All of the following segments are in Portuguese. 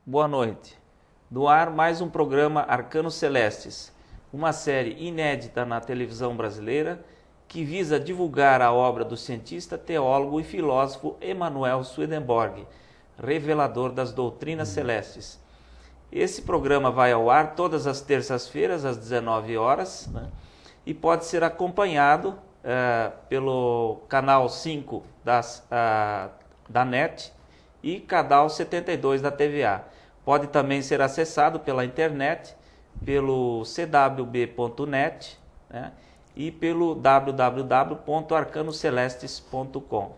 Boa noite. No ar, mais um programa Arcanos Celestes, uma série inédita na televisão brasileira que visa divulgar a obra do cientista, teólogo e filósofo Emanuel Swedenborg, revelador das doutrinas celestes. Esse programa vai ao ar todas as terças-feiras, às 19 horas, né? E pode ser acompanhado pelo canal 5 da NET e canal 72 da TVA. Pode também ser acessado pela internet, pelo cwb.net, né? E pelo www.arcanocelestes.com.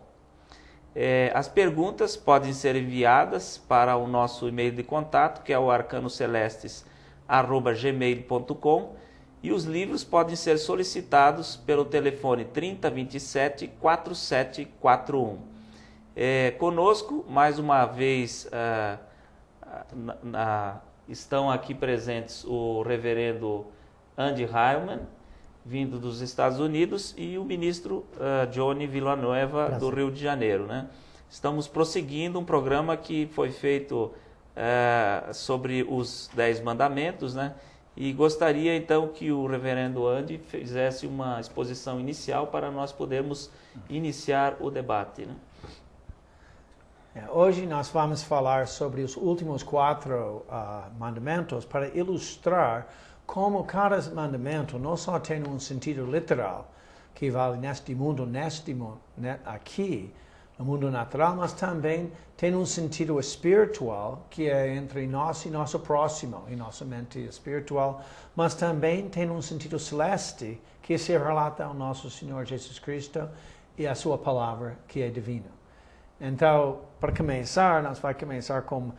As perguntas podem ser enviadas para o nosso e-mail de contato, que é o arcanocelestes@gmail.com, e os livros podem ser solicitados pelo telefone 3027 4741. Conosco, mais uma vez, estão aqui presentes o reverendo Andy Heilman, vindo dos Estados Unidos, e o ministro Johnny Villanueva, do Rio de Janeiro, né? Estamos prosseguindo um programa que foi feito sobre os 10 mandamentos, né? E gostaria então que o reverendo Andy fizesse uma exposição inicial para nós podermos iniciar o debate, né? Hoje nós vamos falar sobre os últimos 4 mandamentos para ilustrar como cada mandamento não só tem um sentido literal, que vale neste mundo, aqui, no mundo natural, mas também tem um sentido espiritual, que é entre nós e nosso próximo, e nossa mente espiritual, mas também tem um sentido celeste, que se relata ao nosso Senhor Jesus Cristo e a sua palavra, que é divina. Então, para começar, nós vamos começar com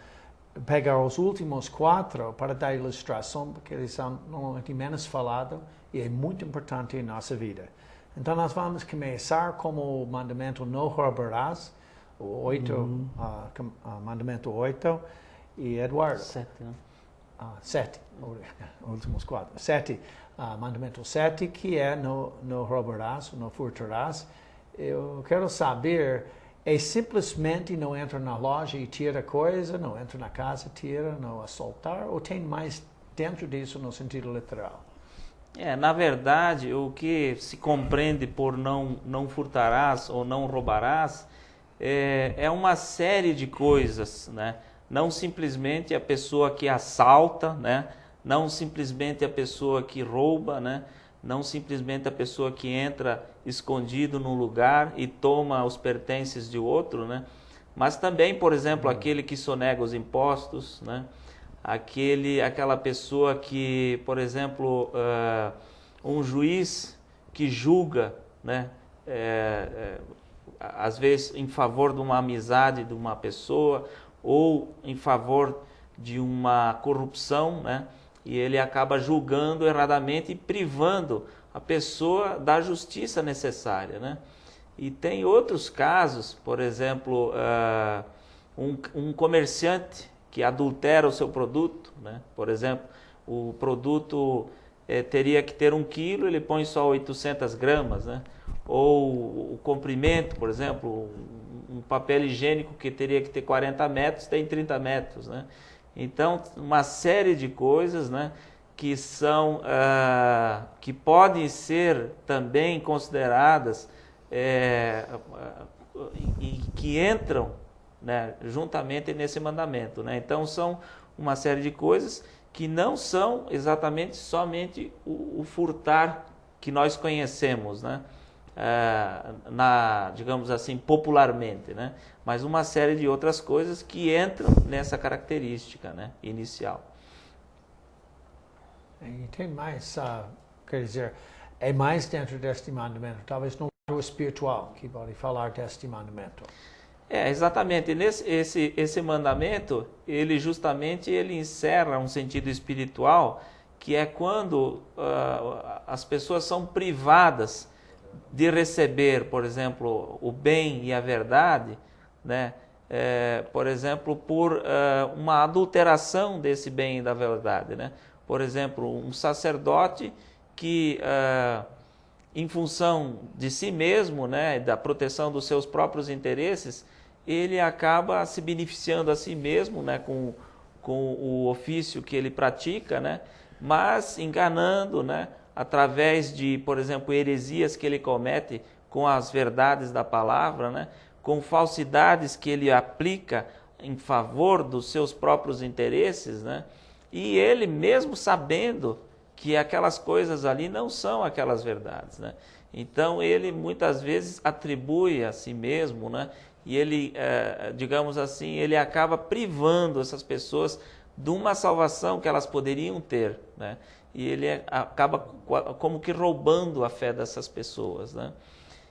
pegar os últimos 4 para dar ilustração, porque eles são normalmente menos falados e é muito importante em nossa vida. Então, nós vamos começar com o mandamento não roubarás, o 8, mandamento 8, e Eduardo. 7, né? 7, últimos 4. 7, mandamento 7, que é não roubarás, não furtarás. Eu quero saber, simplesmente não entra na loja e tira coisa, não entra na casa, tira, não assaltar, ou tem mais dentro disso no sentido literal? Na verdade, o que se compreende por não furtarás ou não roubarás é uma série de coisas, né? Não simplesmente a pessoa que assalta, né? Não simplesmente a pessoa que rouba, né? Não simplesmente a pessoa que entra escondido num lugar e toma os pertences de outro, né? Mas também, por exemplo, aquele que sonega os impostos, né? Aquela pessoa que, por exemplo, um juiz que julga, né? Às vezes em favor de uma amizade de uma pessoa ou em favor de uma corrupção, né? E ele acaba julgando erradamente e privando a pessoa da justiça necessária, né? E tem outros casos, por exemplo, um comerciante que adultera o seu produto, né? Por exemplo, o produto teria que ter 1 quilo, ele põe só 800 gramas, né? Ou o comprimento, por exemplo, um papel higiênico que teria que ter 40 metros, tem 30 metros, né? Então, uma série de coisas, né, que podem ser também consideradas e que entram, né, juntamente nesse mandamento, né? Então, são uma série de coisas que não são exatamente somente o furtar que nós conhecemos, né? Digamos assim, popularmente, né? Mas uma série de outras coisas que entram nessa característica, né, inicial. E tem mais, quer dizer, é mais dentro deste mandamento, talvez no lado espiritual, que pode falar deste mandamento. Exatamente. Esse mandamento, ele encerra um sentido espiritual, que é quando as pessoas são privadas de receber, por exemplo, o bem e a verdade, né? Por exemplo, por uma adulteração desse bem e da verdade, né? Por exemplo, um sacerdote que, em função de si mesmo, né, da proteção dos seus próprios interesses, ele acaba se beneficiando a si mesmo, né, com com o ofício que ele pratica, né? Mas enganando, né? Através de, por exemplo, heresias que ele comete com as verdades da palavra, né? Com falsidades que ele aplica em favor dos seus próprios interesses, né? E ele mesmo sabendo que aquelas coisas ali não são aquelas verdades, né? Então ele muitas vezes atribui a si mesmo, né? E ele, digamos assim, ele acaba privando essas pessoas de uma salvação que elas poderiam ter, né? E ele acaba como que roubando a fé dessas pessoas, né?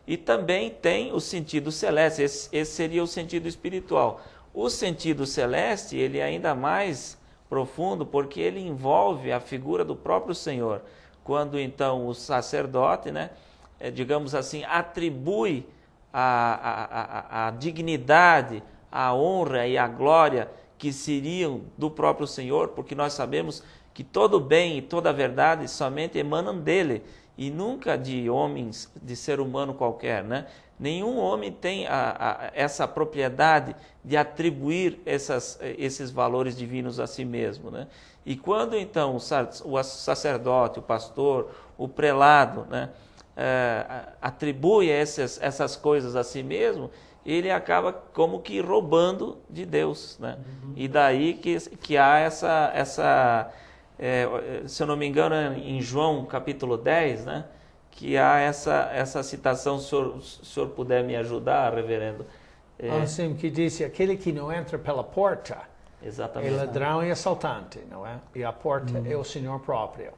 E também tem o sentido celeste, esse seria o sentido espiritual. O sentido celeste, ele é ainda mais profundo, porque ele envolve a figura do próprio Senhor. Quando então o sacerdote, né, digamos assim, atribui a dignidade, a honra e a glória que seriam do próprio Senhor, porque nós sabemos que todo o bem e toda a verdade somente emanam dele, e nunca de homens, de ser humano qualquer, né? Nenhum homem tem essa propriedade de atribuir esses valores divinos a si mesmo, né? E quando então o sacerdote, o pastor, o prelado, né, atribui essas coisas a si mesmo, ele acaba como que roubando de Deus, né? E daí que há se eu não me engano, em João capítulo 10, né, que há essa citação, se o senhor puder me ajudar, reverendo. Assim, que diz, aquele que não entra pela porta Exatamente. é ladrão e assaltante, não é? E a porta é o Senhor próprio.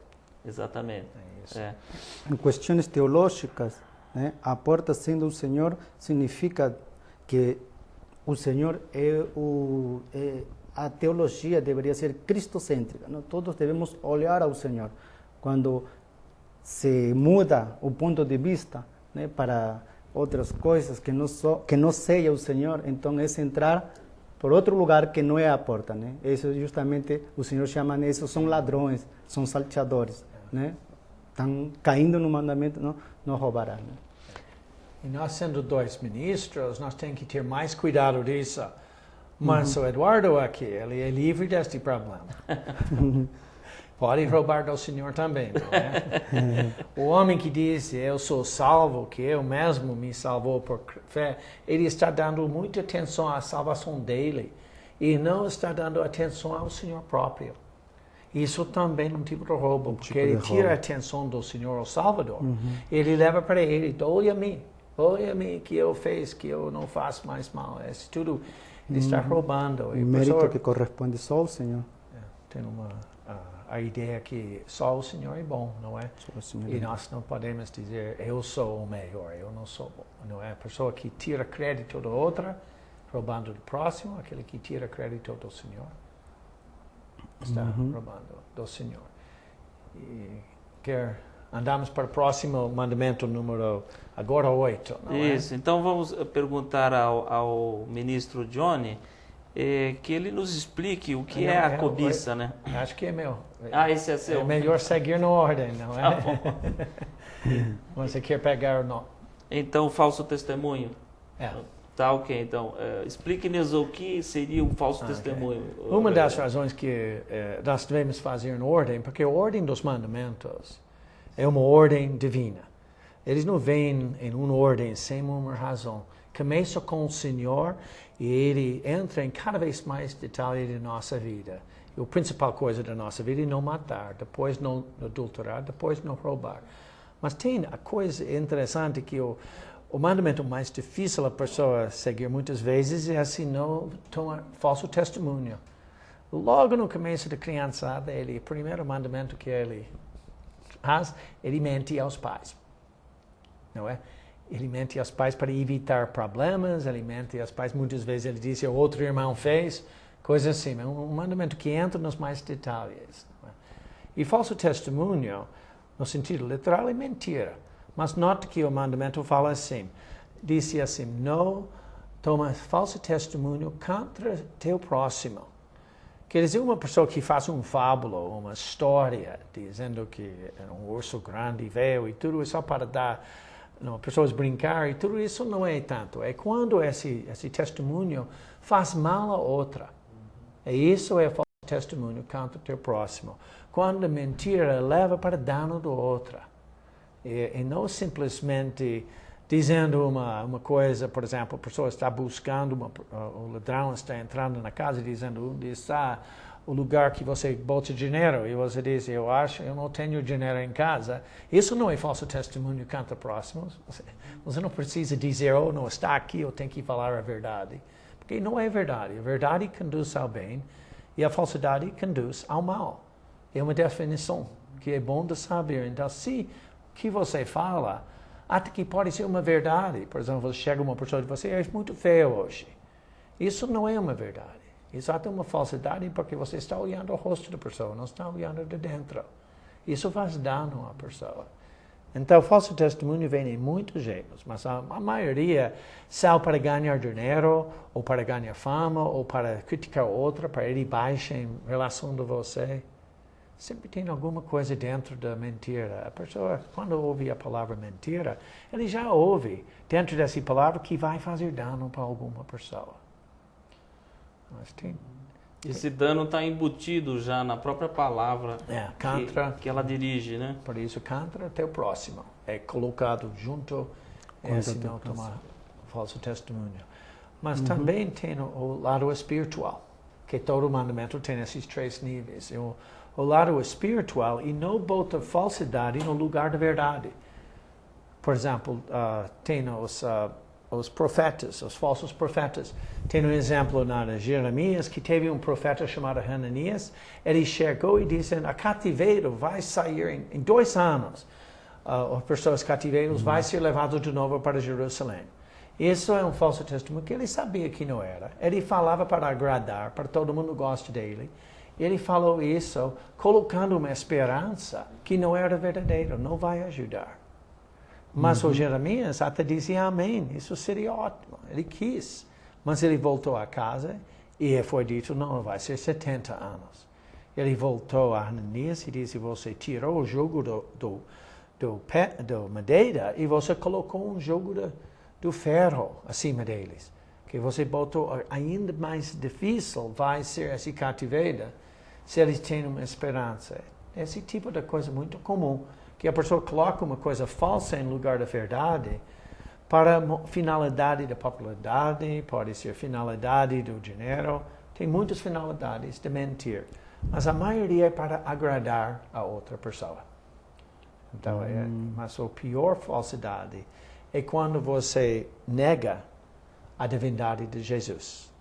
Exatamente. É isso. Em questões teológicas, né, a porta sendo o Senhor significa que o Senhor a teologia deveria ser cristocêntrica, não? Todos devemos olhar ao Senhor. Quando se muda o ponto de vista, né, para outras coisas que não seja o Senhor, então é entrar por outro lugar que não é a porta, né? Isso justamente o Senhor chama isso, são ladrões, são salteadores, né? Estão caindo no mandamento, não roubará, né? E nós sendo dois ministros, nós temos que ter mais cuidado disso. Mas o Eduardo aqui, ele é livre deste problema. Pode roubar do Senhor também, não é? O homem que diz, eu sou salvo, que eu mesmo me salvou por fé, ele está dando muita atenção à salvação dele e não está dando atenção ao Senhor próprio. Isso também é um tipo de roubo, porque ele tira a atenção do Senhor, o Salvador. Ele leva para ele, olha a mim que eu fiz, que eu não faço mais mal. Isso tudo ele está roubando. O mérito que corresponde só ao Senhor. Tem a ideia que só o Senhor é bom, não é? E nós não podemos dizer, eu sou o melhor, eu não sou bom. Não é? A pessoa que tira crédito da outra, roubando do próximo, aquele que tira crédito do Senhor, está roubando do Senhor. E andamos para o próximo mandamento, número agora 8. Não Isso, então vamos perguntar ao ministro Johnny que ele nos explique o que é a cobiça, né? Acho que é meu. Esse é seu. É melhor seguir na ordem, não é? Você quer pegar o nome? Então, falso testemunho. Tá, ok. Então, explique-nos o que seria um falso testemunho. Uma das razões que nós devemos fazer em ordem, porque a ordem dos mandamentos é uma ordem divina. Eles não vêm em uma ordem sem uma razão. Começa com o Senhor e Ele entra em cada vez mais detalhe da nossa vida. E a principal coisa da nossa vida é não matar, depois não adulterar, depois não roubar. Mas tem a coisa interessante que o mandamento mais difícil a pessoa seguir muitas vezes é assim, não tomar falso testemunho. Logo no começo da criançada, o primeiro mandamento que ele faz, ele mente aos pais. Não é? Ele mente aos pais para evitar problemas, ele mente aos pais, muitas vezes ele diz que o outro irmão fez, coisas assim. É um mandamento que entra nos mais detalhes. Não é? E falso testemunho, no sentido literal, é mentira. Mas note que o mandamento fala assim, disse assim, não toma falso testemunho contra teu próximo. Quer dizer, uma pessoa que faz uma fábula, uma história, dizendo que um urso grande veio e tudo isso só para dar pessoas brincar, e tudo isso não é tanto. É quando esse testemunho faz mal a outra. E isso é falso testemunho contra o teu próximo. Quando a mentira leva para dano do outro. E não simplesmente dizendo uma coisa, por exemplo, a pessoa está buscando, o ladrão está entrando na casa e dizendo onde está o lugar que você bota dinheiro, e você diz, eu não tenho dinheiro em casa. Isso não é falso testemunho contra o próximo. Você não precisa dizer, não está aqui, eu tenho que falar a verdade. Porque não é verdade. A verdade conduz ao bem e a falsidade conduz ao mal. É uma definição que é bom de saber. Então, se o que você fala, até que pode ser uma verdade. Por exemplo, chega uma pessoa e diz, você é muito feio hoje. Isso não é uma verdade. Isso é uma falsidade porque você está olhando o rosto da pessoa, não está olhando de dentro. Isso faz dano à pessoa. Então, o falso testemunho vem em muitos jeitos, mas a maioria só para ganhar dinheiro, ou para ganhar fama, ou para criticar outra, para ir baixo em relação a você. Sempre tem alguma coisa dentro da mentira. A pessoa, quando ouve a palavra mentira, ele já ouve dentro dessa palavra que vai fazer dano para alguma pessoa. Mas esse dano está embutido já na própria palavra que ela dirige, né? Por isso, contra o teu próximo. É colocado junto, se não tomar falso testemunho. Mas também tem o lado espiritual, que todo mandamento tem esses 3 níveis. O lado espiritual e não bota falsidade no lugar da verdade. Por exemplo, tem os profetas, os falsos profetas. Tem um exemplo na Jeremias que teve um profeta chamado Hananias. Ele chegou e disse, a cativeiro vai sair em 2 anos. As pessoas cativeiros vai ser levado de novo para Jerusalém. Isso é um falso testemunho que ele sabia que não era. Ele falava para agradar, para todo mundo goste dele. Ele falou isso colocando uma esperança que não era verdadeira, não vai ajudar. Mas o Jeremias até dizia amém, isso seria ótimo. Ele quis, mas ele voltou a casa e foi dito, não, vai ser 70 anos. Ele voltou a Hananias e disse, você tirou o jogo do madeira e você colocou um jogo do ferro acima deles. Que você botou ainda mais difícil vai ser esse cativeiro se eles têm uma esperança. Esse tipo de coisa muito comum. Que a pessoa coloca uma coisa falsa em lugar da verdade para finalidade da popularidade, pode ser finalidade do dinheiro, tem muitas finalidades de mentir, mas a maioria é para agradar a outra pessoa. Então, mas a pior falsidade é quando você nega a divindade de Jesus,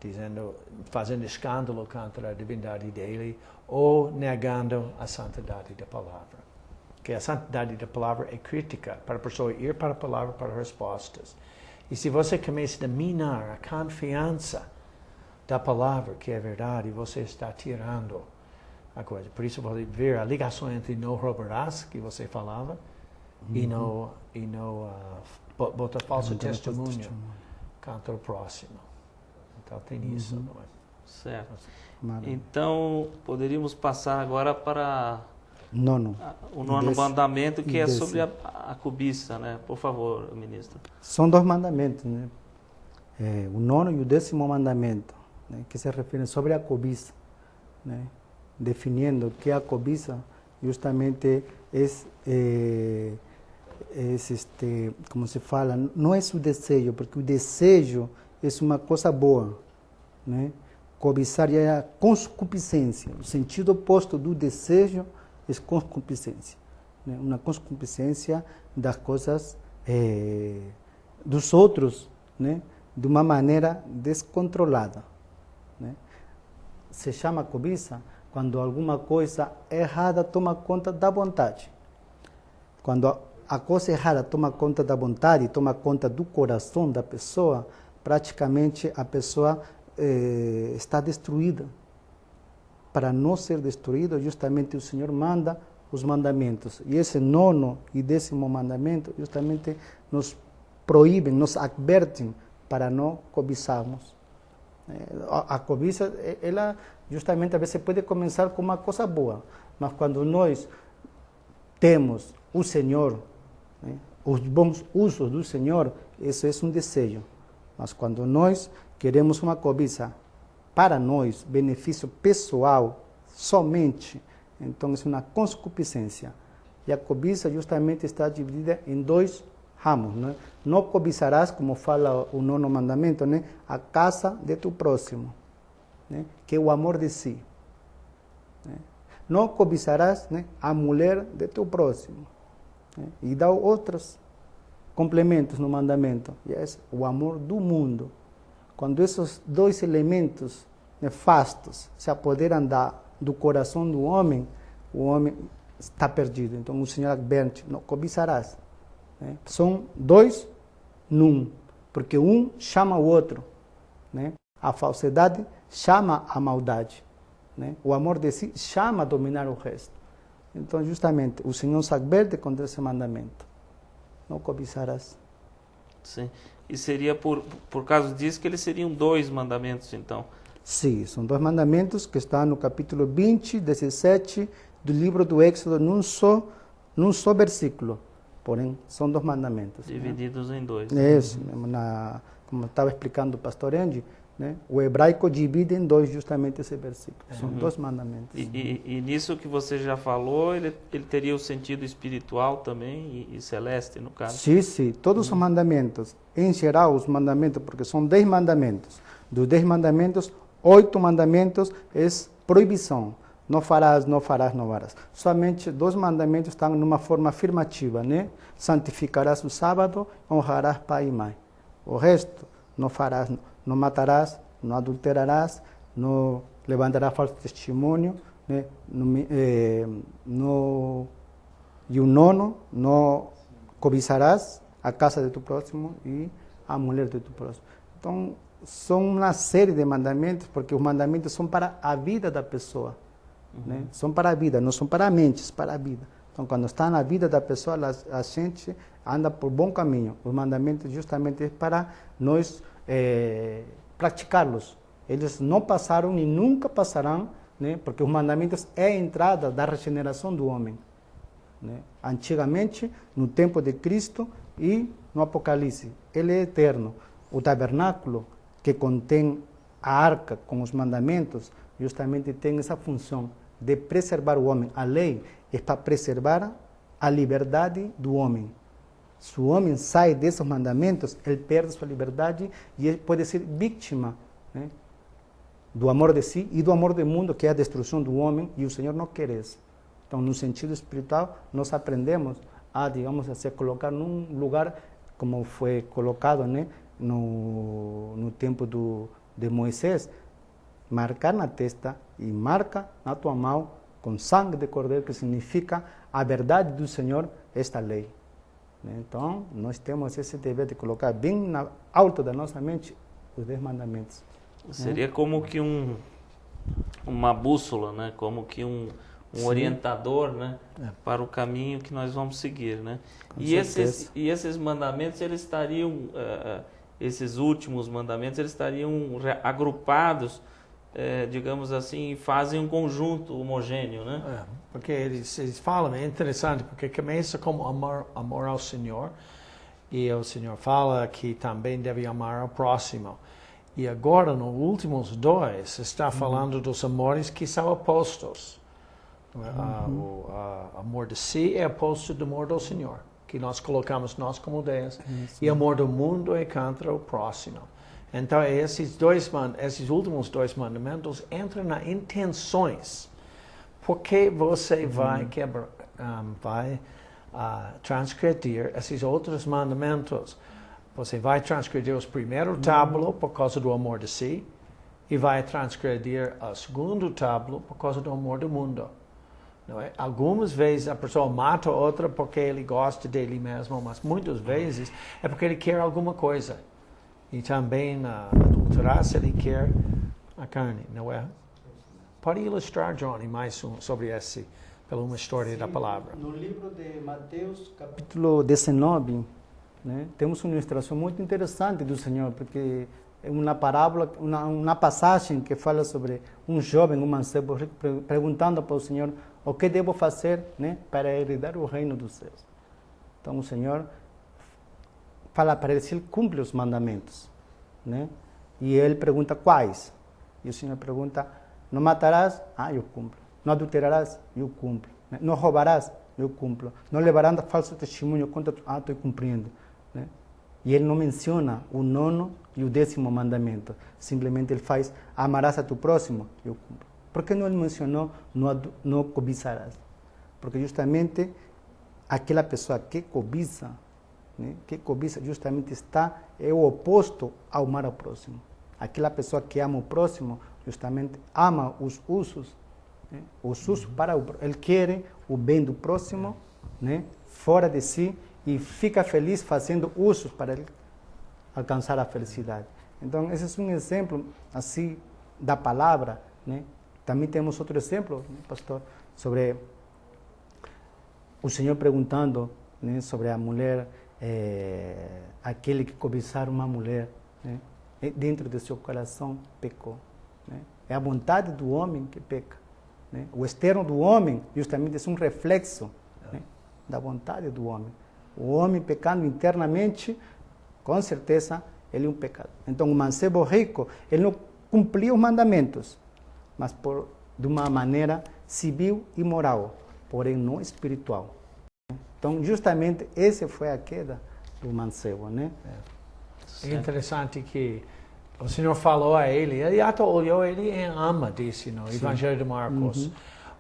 fazendo escândalo contra a divindade dele ou negando a santidade da palavra. Que a santidade da palavra é crítica, para a pessoa ir para a palavra para respostas. E se você começa a minar a confiança da palavra, que é verdade, você está tirando a coisa. Por isso, você vê a ligação entre não roubarás, que você falava, e não botar falso testemunho contra o próximo. Então, tem isso. Não é? Certo. Então, poderíamos passar agora para... o nono mandamento, que é sobre a cobiça, né? Por favor, ministro. São 2 mandamentos, né? O 9º e o 10º mandamento, né? Que se referem sobre a cobiça, né? Definindo que a cobiça justamente como se fala, não é o desejo, porque o desejo é uma coisa boa, né? Cobiçar é a concupiscência, o sentido oposto do desejo é concupiscência, né? Uma concupiscência das coisas dos outros, né? De uma maneira descontrolada, né? Se chama cobiça quando alguma coisa errada toma conta da vontade. Quando a coisa errada toma conta da vontade, toma conta do coração da pessoa, praticamente a pessoa está destruída. Para não ser destruído, justamente o Senhor manda os mandamentos. E esse 9º e 10º mandamento justamente nos proíbem, nos advertem para não cobiçarmos. A cobiça, ela justamente a vezes pode começar com uma coisa boa, mas quando nós temos o Senhor, né, os bons usos do Senhor, isso é um desejo. Mas quando nós queremos uma cobiça para nós, benefício pessoal, somente. Então, é uma concupiscência. E a cobiça justamente está dividida em dois ramos. Né? Não cobiçarás, como fala o 9º mandamento, né? A casa de tu próximo, né? Que é o amor de si. Né? Não cobiçarás, né? A mulher de tu próximo. Né? E dá outros complementos no mandamento. E é o amor do mundo. Quando esses dois elementos nefastos se apoderam do coração do homem, o homem está perdido. Então o Senhor adverte, não cobiçarás. Né? São dois num, porque um chama o outro. Né? A falsidade chama a maldade. Né? O amor de si chama a dominar o resto. Então, justamente, o Senhor se adverte contra esse mandamento. Não cobiçarás. Sim. E seria por causa disso que eles seriam 2 mandamentos, então? Sim, são 2 mandamentos que estão no capítulo 20, 17 do livro do Êxodo, num só versículo. Porém, são 2 mandamentos. Divididos, né? Em 2. Isso, como estava explicando o pastor Andy, né? O hebraico divide em 2 justamente esse versículo. São 2 mandamentos. E nisso que você já falou, ele teria o sentido espiritual também e celeste, no caso? Sim. Todos os mandamentos, em geral os mandamentos, porque são 10 mandamentos. Dos 10 mandamentos, 8 mandamentos é proibição. Não farás, não farás, não farás. Somente 2 mandamentos estão numa forma afirmativa, né? Santificarás o sábado, honrarás pai e mãe. O resto, não farás, não matarás, não adulterarás, não levantarás falso testemunho, né? E o 9, não cobiçarás a casa de tu próximo e a mulher de tu próximo. Então, são uma série de mandamentos, porque os mandamentos são para a vida da pessoa. Né? São para a vida, não são para a mente, para a vida. Então, quando está na vida da pessoa, a gente anda por bom caminho. Os mandamentos justamente é para nós praticá-los. Eles não passaram e nunca passarão, né? Porque os mandamentos é a entrada da regeneração do homem. Né? Antigamente, no tempo de Cristo e no Apocalipse, ele é eterno. O tabernáculo, que contém a arca com os mandamentos, justamente tem essa função de preservar o homem. A lei é para preservar a liberdade do homem. Se o homem sai desses mandamentos, ele perde sua liberdade e ele pode ser vítima, né, do amor de si e do amor do mundo, que é a destruição do homem, e o Senhor não quer isso. Então, no sentido espiritual, nós aprendemos a, digamos assim, colocar num lugar como foi colocado, né, no tempo de Moisés, marcar na testa e marca na tua mão com sangue de cordeiro, que significa a verdade do Senhor, esta lei. Então, nós temos esse dever de colocar bem alto da nossa mente os 10 mandamentos. Seria como que uma bússola, né? Como que um orientador, né? Para o caminho que nós vamos seguir, né? E esses mandamentos, eles estariam, esses últimos mandamentos, eles estariam agrupados, digamos assim, fazem um conjunto homogêneo, né? Porque eles falam, é interessante, porque começa com amor ao Senhor, e o Senhor fala que também deve amar ao próximo. E agora, nos últimos 2, está falando dos amores que são opostos. O amor de si é oposto do amor do Senhor, que nós colocamos nós como Deus, e o amor do mundo é contra o próximo. Então, esses últimos 2 mandamentos entram nas intenções. Porque você vai transgredir esses outros mandamentos? Você vai transgredir o primeiro tábulo por causa do amor de si, e vai transgredir o segundo tábulo por causa do amor do mundo. Não é? Algumas vezes a pessoa mata outra porque ele gosta dele mesmo, mas muitas vezes é porque ele quer alguma coisa. E também adulterar se ele quer a carne, não é? Pode ilustrar, Johnny, mais sobre esse, pela uma história da palavra. No livro de Mateus, capítulo 19, né, temos uma ilustração muito interessante do Senhor, porque é uma parábola, uma passagem que fala sobre um jovem, um mancebo, perguntando para o Senhor o que devo fazer, né, para herdar o reino dos céus. Então o Senhor fala para ele se ele cumpre os mandamentos, né? E ele pergunta quais. E o Senhor pergunta, Não matarás, eu cumpro. Não adulterarás, eu cumpro. Não roubarás, eu cumpro. Não levarás falso testemunho contra tu, estou cumprindo. Né? E ele não menciona o 9º e o 10º mandamento. Simplesmente ele faz, amarás a tu próximo, eu cumpro. Por que não ele mencionou, não cobiçarás? Porque justamente aquela pessoa que cobiça, né, justamente é o oposto ao amar ao próximo. Aquela pessoa que ama o próximo, justamente ama os usos, né, para o próximo. Ele quer o bem do próximo, né, fora de si, e fica feliz fazendo usos para ele alcançar a felicidade. Então, esse é um exemplo assim da palavra, né? Também temos outro exemplo, né, pastor, sobre o Senhor perguntando, né, sobre a mulher, aquele que cobiçar uma mulher, né, dentro do seu coração pecou. Né? É a vontade do homem que peca. Né? O externo do homem, justamente, é um reflexo, né, da vontade do homem. O homem pecando internamente, com certeza, ele é um pecador. Então, o mancebo rico, ele não cumpriu os mandamentos, mas de uma maneira civil e moral, porém não espiritual. Então, justamente, essa foi a queda do mancebo, né? É interessante que o Senhor falou a ele até olhou, ele ama, disse no Evangelho de Marcos.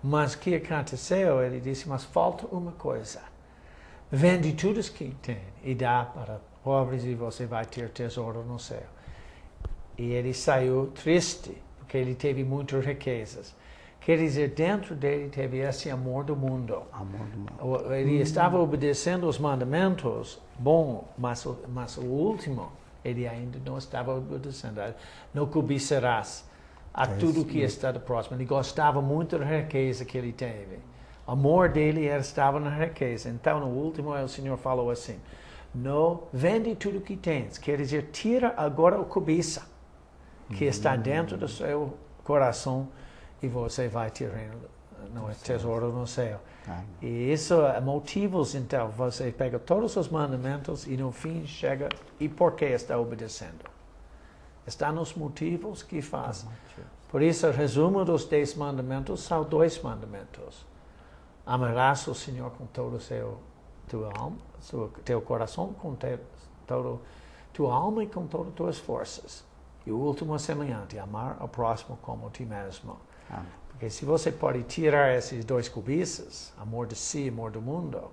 Mas o que aconteceu? Ele disse, mas falta uma coisa. Vende tudo que tem e dá para pobres e você vai ter tesouro no céu. E ele saiu triste, porque ele teve muitas riquezas. Quer dizer, dentro dele teve esse amor do mundo. Ele estava obedecendo os mandamentos, bom, mas o último, ele ainda não estava obedecendo. Não cobiçarás a tudo que está do próximo. Ele gostava muito da riqueza que ele teve. O amor dele estava na riqueza. Então, no último, o Senhor falou assim, não vende tudo que tens. Quer dizer, tira agora a cobiça que está dentro do seu coração e você vai ter tesouro no céu. E isso é motivos, então, você pega todos os mandamentos e no fim chega, e por que está obedecendo? Está nos motivos que faz. Por isso, o resumo dos 10 mandamentos são 2 mandamentos. Amarás o Senhor com todo o tua alma, teu coração, com toda tua alma e com todas as tuas forças. E o último é semelhante, amar ao próximo como a ti mesmo. Porque se você pode tirar esses 2 cobiças, amor de si e amor do mundo,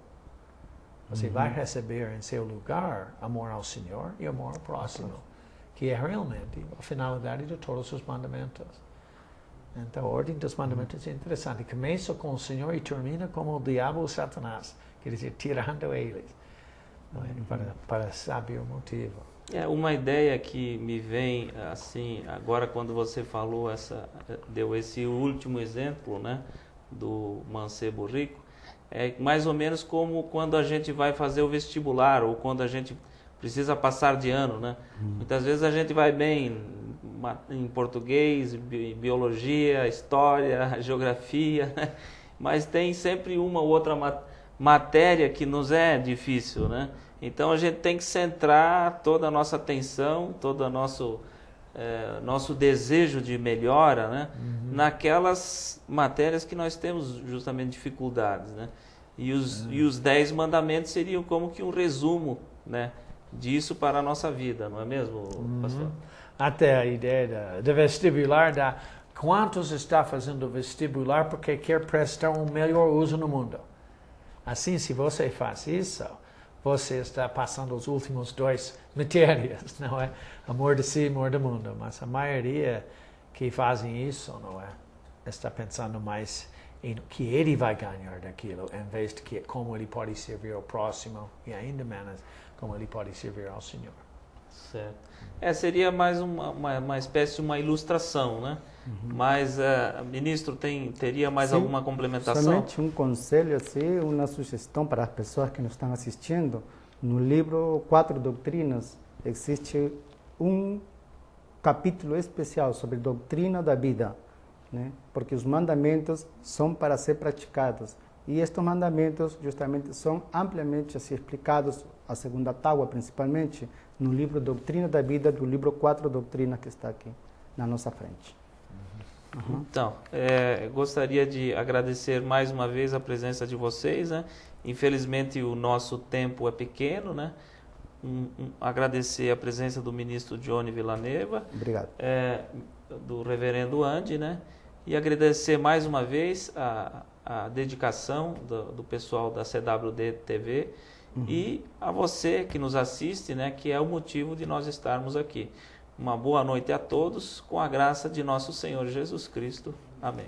você vai receber em seu lugar amor ao Senhor e amor ao próximo, que é realmente a finalidade de todos os mandamentos. Então, a ordem dos mandamentos é interessante. Começa com o Senhor e termina com o diabo ou Satanás, quer dizer, tirando eles, para saber o motivo. Uma ideia que me vem assim, agora quando você falou, deu esse último exemplo, né, do mancebo rico, é mais ou menos como quando a gente vai fazer o vestibular ou quando a gente precisa passar de ano, né? Muitas vezes a gente vai bem em português, biologia, história, geografia, né? Mas tem sempre uma ou outra matéria que nos é difícil, né? Então a gente tem que centrar toda a nossa atenção, todo o nosso desejo de melhora, né? Naquelas matérias que nós temos justamente dificuldades, né? E os 10 mandamentos seriam como que um resumo, né, disso para a nossa vida, não é mesmo, pastor? Até a ideia do vestibular, quantos está fazendo vestibular porque quer prestar um melhor uso no mundo? Assim, se você faz isso, você está passando os últimos 2 matérias, não é? Amor de si e amor do mundo. Mas a maioria que fazem isso, não é? Está pensando mais em que ele vai ganhar daquilo, em vez de como ele pode servir ao próximo e ainda menos como ele pode servir ao Senhor. Certo. Seria mais uma espécie de uma ilustração, né? Mas, ministro, teria mais alguma complementação? Somente um conselho, assim, uma sugestão para as pessoas que nos estão assistindo. No livro 4 Doutrinas, existe um capítulo especial sobre doutrina da vida, né? Porque os mandamentos são para ser praticados. E estes mandamentos, justamente, são amplamente assim, explicados, a segunda tábua, principalmente, no livro Doutrina da Vida, do livro 4 Doutrinas, que está aqui na nossa frente. Uhum. Então, gostaria de agradecer mais uma vez a presença de vocês, né? Infelizmente o nosso tempo é pequeno, né? Agradecer a presença do ministro Johnny Villanueva. Obrigado. Do reverendo Andy, né? E agradecer mais uma vez a dedicação do pessoal da CWD TV e a você que nos assiste, né? Que é o motivo de nós estarmos aqui. Uma boa noite a todos, com a graça de nosso Senhor Jesus Cristo. Amém.